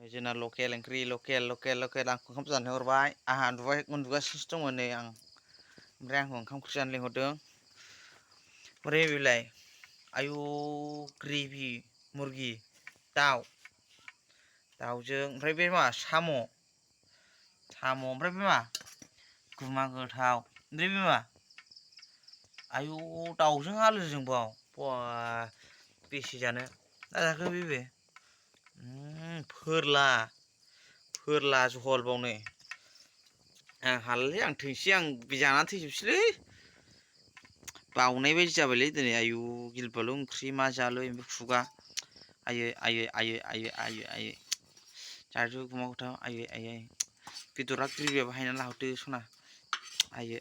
जोंना लकेल ओंख्रि लकेल आं ओंखाम जानो हरबाय आंहा उन्दुगासिनोसो दंमोन नै आं ओमफ्राय आंखौ ओंखाम ओंख्रि जानो लिंहरदों ओमफ्राय बेलाय आयु ग्रेभि मुरगि दाउजों ओमफ्राय बे मा साम' ओमफ्राय बे मा गुमा गोथाव ओमफ्राय बे मा आयु दाउजों आलुजोंबाव बा बेसे जानो दा जाखो बे फोरला जहल बावनो आं हालालै आं थैसै आं जानानै थैजोबसैलै बावनाय बायदि जाबायलै दिनै आयु गिलु-बालु ओंख्रि मा जालु एम्फौ खुगा आयै जादो गुमा गोथाव आयै बेदरा ग्रेभियाबो हायना लाहरदो सना आयै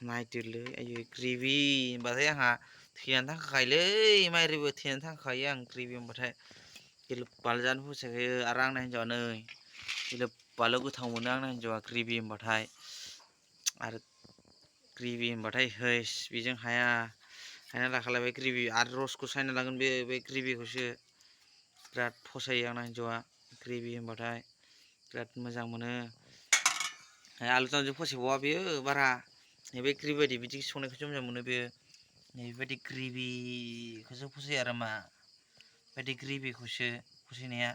नायदोलै आयै ग्रेभि होनबाथाय आंहा थैनानै थांखायोलै माइरिबो थैनानै थांखायो आं ग्रेभि होनबाथाय गिलु-बालु जानो फसायखायो आरो आंना हिन्जावा नै गिलु-बालु गोथाव मोनो आंना हिन्जावा ग्रेभि होनबाथाय आरो ग्रेभि होनबाथाय हैस बेजों हायना लाखालायबाय ग्रेभि आरो रसखौ सायना लागोन बे ग्रेभिखौसो बिराद फसायो आंना हिन्जावा ग्रेभि होनबाथाय बिराद मोजां मोनो आलु दालुजों फसायबावा बेयो बारा नैबे ग्रेभि बायदि बिदि संनायखौसो मोजां मोनो बेयो नैबेबायदि ग्रेभिखौसो फसायो आरो मा बायदि ग्रेभिखौसो फसायनाया